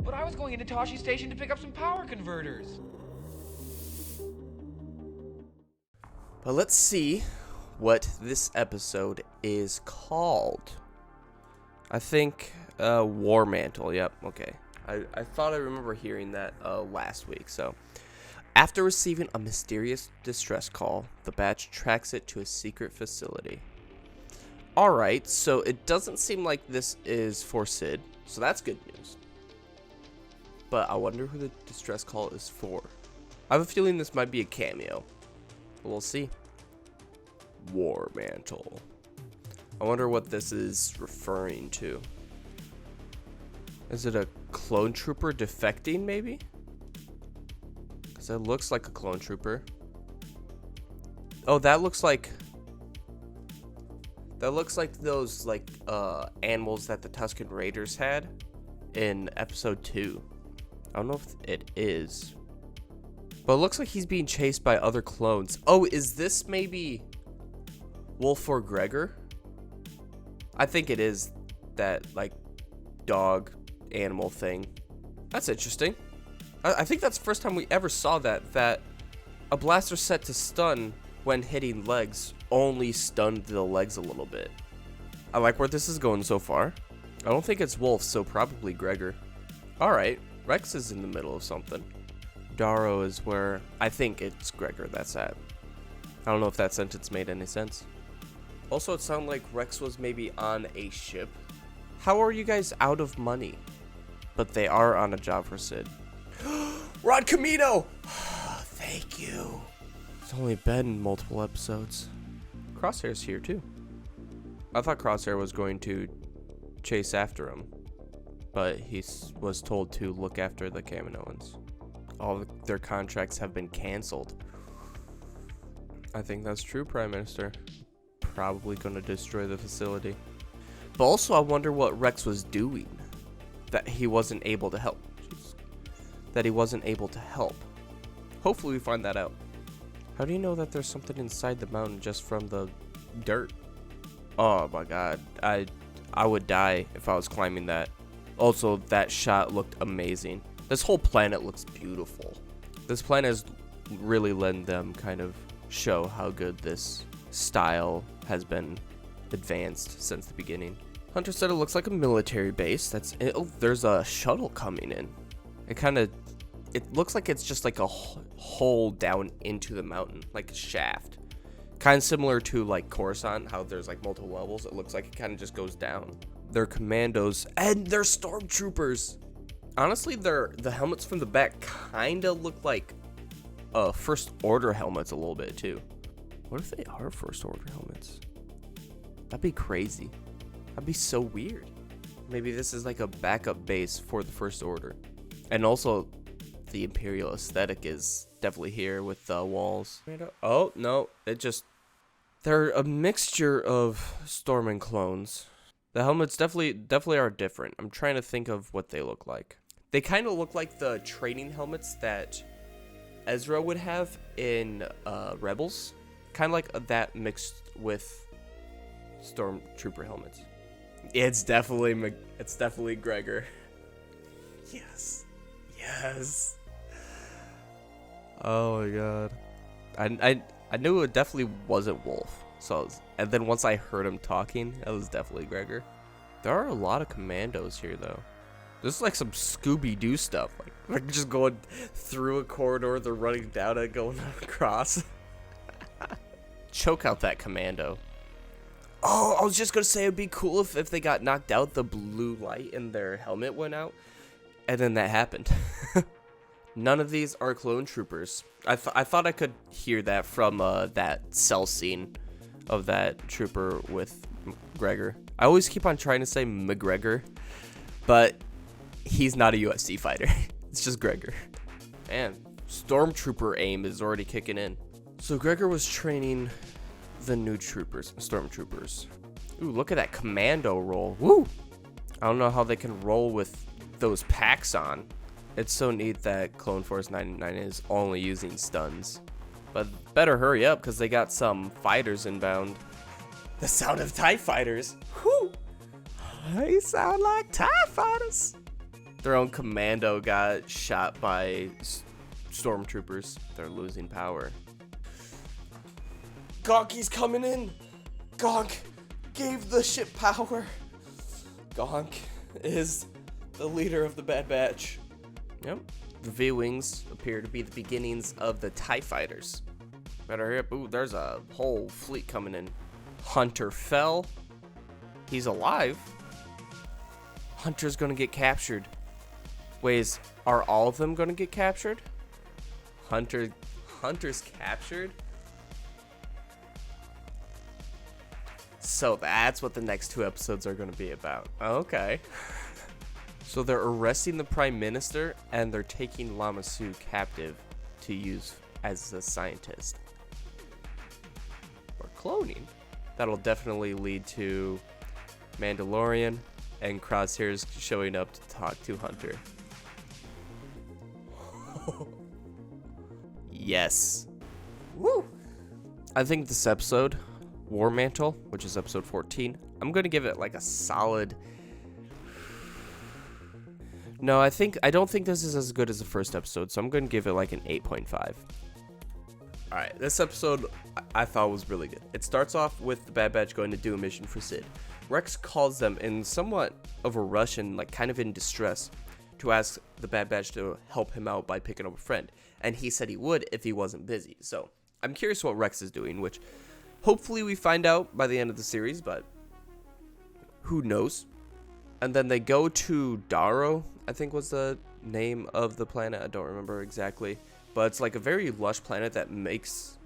But I was going into Tosche Station to pick up some power converters. But let's see what this episode is called. I think War-Mantle. Yep, okay. I thought I remember hearing that last week. So, after receiving a mysterious distress call, the batch tracks it to a secret facility. Alright, so it doesn't seem like this is for Sid, so that's good news. But I wonder who the distress call is for. I have a feeling this might be a cameo. But we'll see. War-Mantle. I wonder what this is referring to. Is it a clone trooper defecting, maybe? Because it looks like a clone trooper. Oh, that looks like those animals that the Tusken Raiders had in episode 2. I don't know if it is. But it looks like he's being chased by other clones. Oh, is this maybe Wolf or Gregor? I think it is that, like, dog animal thing. That's interesting. I think that's the first time we ever saw that a blaster set to stun when hitting legs only stunned the legs a little bit. I like where this is going so far. I don't think it's Wolf, so probably Gregor. Alright, Rex is in the middle of something. Darrow is where I think it's Gregor that's at. I don't know if that sentence made any sense. Also, it sounded like Rex was maybe on a ship. How are you guys out of money? But they are on a job for Sid. We're on Camino! Thank you. It's only been multiple episodes. Crosshair's here too. I thought Crosshair was going to chase after him, but he was told to look after the Kaminoans. All their contracts have been canceled. I think that's true, Prime Minister. Probably going to destroy the facility. But also, I wonder what Rex was doing that he wasn't able to help. That he wasn't able to help. Hopefully we find that out. How do you know that there's something inside the mountain just from the dirt? Oh my god. I would die if I was climbing that. Also, that shot looked amazing. This whole planet looks beautiful. This planet has really let them kind of show how good this style has been advanced since the beginning. Hunter said it looks like a military base. Oh, there's a shuttle coming in. It looks like it's just like a hole down into the mountain, like a shaft. Kind of similar to like Coruscant, how there's like multiple levels. It looks like it kind of just goes down. They're commandos and they're stormtroopers. Honestly, the helmets from the back kind of look like First Order helmets a little bit too. What if they are First Order helmets? That'd be crazy. That'd be so weird. Maybe this is like a backup base for the First Order. And also, the Imperial aesthetic is definitely here with the walls. Oh, no. They're a mixture of Storm and clones. The helmets definitely are different. I'm trying to think of what they look like. They kind of look like the training helmets that Ezra would have in Rebels. Kind of like that mixed with Stormtrooper helmets. It's definitely Gregor. Yes. Oh my god. I knew it definitely wasn't Wolf. And then once I heard him talking, it was definitely Gregor. There are a lot of commandos here though. This is like some Scooby-Doo stuff. Like they're just going through a corridor, they're running down it, going across. Choke out that commando. Oh, I was just gonna say it'd be cool if they got knocked out, the blue light in their helmet went out. And then that happened. None of these are clone troopers. I thought I could hear that from that cell scene of that trooper with Gregor. I always keep on trying to say McGregor, but he's not a UFC fighter. It's just Gregor. Man, Stormtrooper aim is already kicking in. So Gregor was training the new Stormtroopers. Ooh, look at that commando roll. Woo! I don't know how they can roll with those packs on. It's so neat that Clone Force 99 is only using stuns. But better hurry up because they got some fighters inbound. The sound of TIE fighters. Whew! They sound like TIE fighters. Their own commando got shot by stormtroopers. They're losing power. Gonky's coming in. Gonk gave the ship power. Gonk is the leader of the Bad Batch. Yep. The V-Wings appear to be the beginnings of the TIE Fighters. Better hurry up. Ooh, there's a whole fleet coming in. Hunter fell. He's alive. Hunter's gonna get captured. Wait, are all of them gonna get captured? Hunter's captured? So that's what the next 2 episodes are gonna be about. Okay. So they're arresting the Prime Minister and they're taking Lama Su captive to use as a scientist. Or cloning. That'll definitely lead to Mandalorian and Crosshairs showing up to talk to Hunter. Yes. Woo! I think this episode, War-Mantle, which is episode 14, I'm going to give it like a solid... No, I don't think this is as good as the first episode, so I'm going to give it like an 8.5. Alright, this episode I thought was really good. It starts off with the Bad Batch going to do a mission for Sid. Rex calls them in somewhat of a rush and like kind of in distress to ask the Bad Batch to help him out by picking up a friend. And he said he would if he wasn't busy. So I'm curious what Rex is doing, which hopefully we find out by the end of the series, but who knows? And then they go to Darrow, I think was the name of the planet. I don't remember exactly. But it's like a very lush planet that makes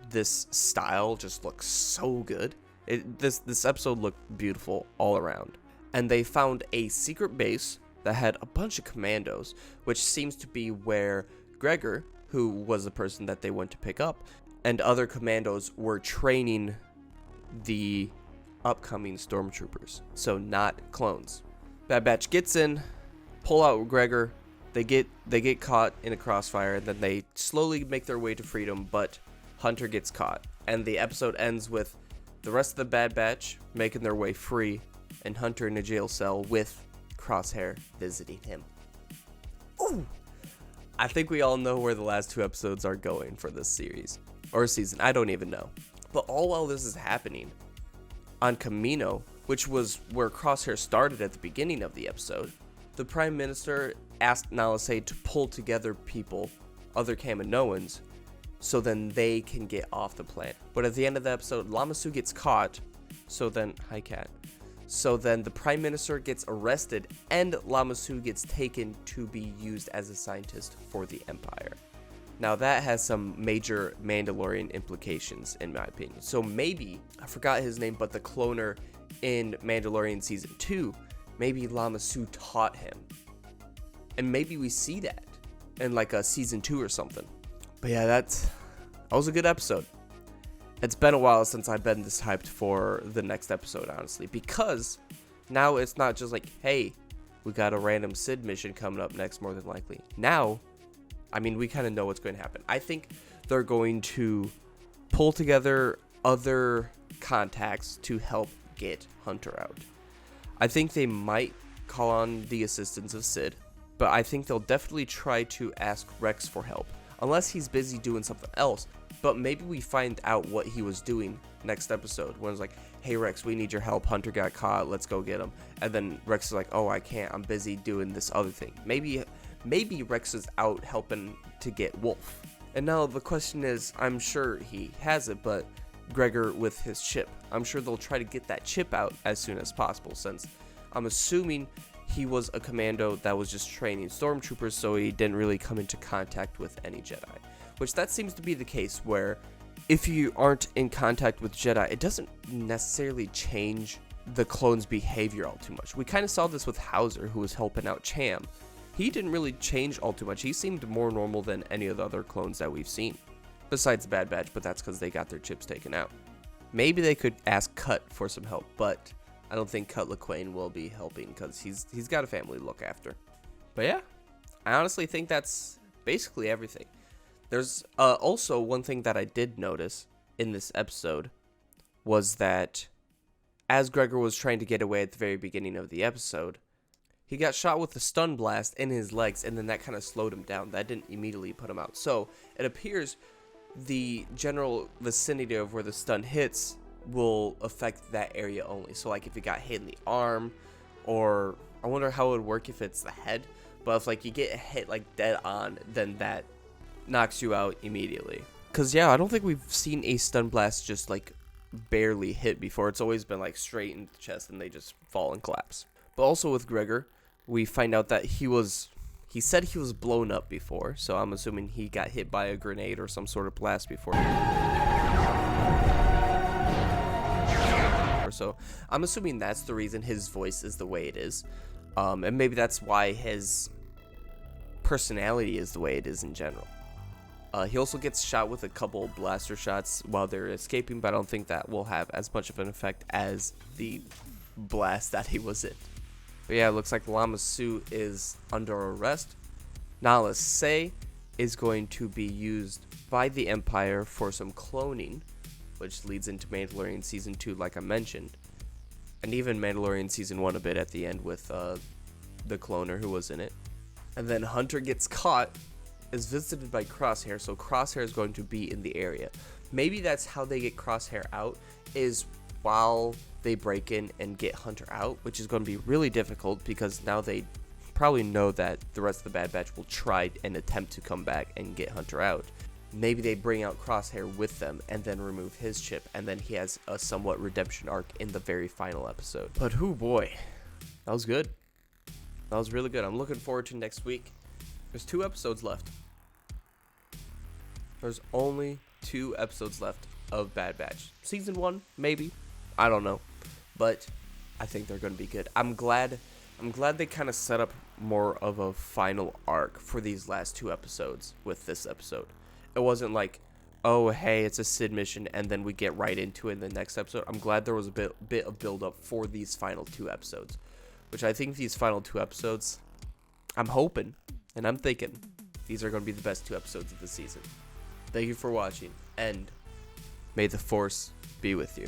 this style just look so good. This episode looked beautiful all around. And they found a secret base that had a bunch of commandos, which seems to be where Gregor, who was the person that they went to pick up, and other commandos were training the upcoming stormtroopers. So not clones. Bad Batch gets in, pull out Gregor. They get caught in a crossfire, and then they slowly make their way to freedom, but Hunter gets caught. And the episode ends with the rest of the Bad Batch making their way free, and Hunter in a jail cell with Crosshair visiting him. Ooh! I think we all know where the last 2 episodes are going for this series. Or season, I don't even know. But all while this is happening, on Kamino, which was where Crosshair started at the beginning of the episode, the Prime Minister asked Nala Se to pull together people, other Kaminoans, so then they can get off the planet. But at the end of the episode, Lama Su gets caught, so then, hi Cat. So then the Prime Minister gets arrested and Lama Su gets taken to be used as a scientist for the Empire. Now that has some major Mandalorian implications in my opinion. So maybe, I forgot his name, but the cloner in Mandalorian Season 2, maybe Lama Su taught him. And maybe we see that in like a Season 2 or something. But yeah, that was a good episode. It's been a while since I've been this hyped for the next episode, honestly. Because now it's not just like, hey, we got a random Sid mission coming up next, more than likely. Now, I mean, we kind of know what's going to happen. I think they're going to pull together other contacts to help get Hunter out. I think they might call on the assistance of Sid, but I think they'll definitely try to ask Rex for help, unless he's busy doing something else. But maybe we find out what he was doing next episode, when it's like, hey Rex, we need your help, Hunter got caught, let's go get him. And then Rex is like, oh, I can't, I'm busy doing this other thing. Maybe Rex is out helping to get Wolf. And now the question is, I'm sure he has it, but Gregor with his chip, I'm sure they'll try to get that chip out as soon as possible, since I'm assuming he was a commando that was just training stormtroopers, so he didn't really come into contact with any Jedi. Which that seems to be the case, where if you aren't in contact with Jedi, it doesn't necessarily change the clone's behavior all too much. We kind of saw this with Hauser, who was helping out Cham. He didn't really change all too much. He seemed more normal than any of the other clones that we've seen. Besides Bad Batch, but that's because they got their chips taken out. Maybe they could ask Cut for some help, but I don't think Cut LaQuaine will be helping because he's got a family to look after. But yeah, I honestly think that's basically everything. There's also one thing that I did notice in this episode was that as Gregor was trying to get away at the very beginning of the episode, He got shot with a stun blast in his legs, and then that kind of slowed him down. That didn't immediately put him out. So it appears the general vicinity of where the stun hits will affect that area only. So like if you got hit in the arm, or I wonder how it would work if it's the head. But if like you get hit like dead on, then that knocks you out immediately. Cause yeah, I don't think we've seen a stun blast just like barely hit before. It's always been like straight into the chest and they just fall and collapse. But also with Gregor, we find out that he said he was blown up before, so I'm assuming he got hit by a grenade or some sort of blast before. So I'm assuming that's the reason his voice is the way it is. And maybe that's why his personality is the way it is in general. He also gets shot with a couple blaster shots while they're escaping, but I don't think that will have as much of an effect as the blast that he was in. But yeah, it looks like Lama Su is under arrest. Nala Se is going to be used by the Empire for some cloning, which leads into Mandalorian Season 2 like I mentioned. And even Mandalorian Season 1 a bit at the end with the cloner who was in it. And then Hunter gets caught, is visited by Crosshair, so Crosshair is going to be in the area. Maybe that's how they get Crosshair out, is while they break in and get Hunter out, which is going to be really difficult because now they probably know that the rest of the Bad Batch will try and attempt to come back and get Hunter out. Maybe they bring out Crosshair with them and then remove his chip, and then he has a somewhat redemption arc in the very final episode. But whoo boy, that was good. That was really good. I'm looking forward to next week. There's 2 episodes left. There's only 2 episodes left of Bad Batch. Season 1, maybe. I don't know. But I think they're going to be good. I'm glad they kind of set up more of a final arc for these last 2 episodes with this episode. It wasn't like, oh, hey, it's a Sid mission, and then we get right into it in the next episode. I'm glad there was a bit of build-up for these final 2 episodes. Which I think these final 2 episodes, I'm hoping, and I'm thinking, these are going to be the best 2 episodes of the season. Thank you for watching, and may the Force be with you.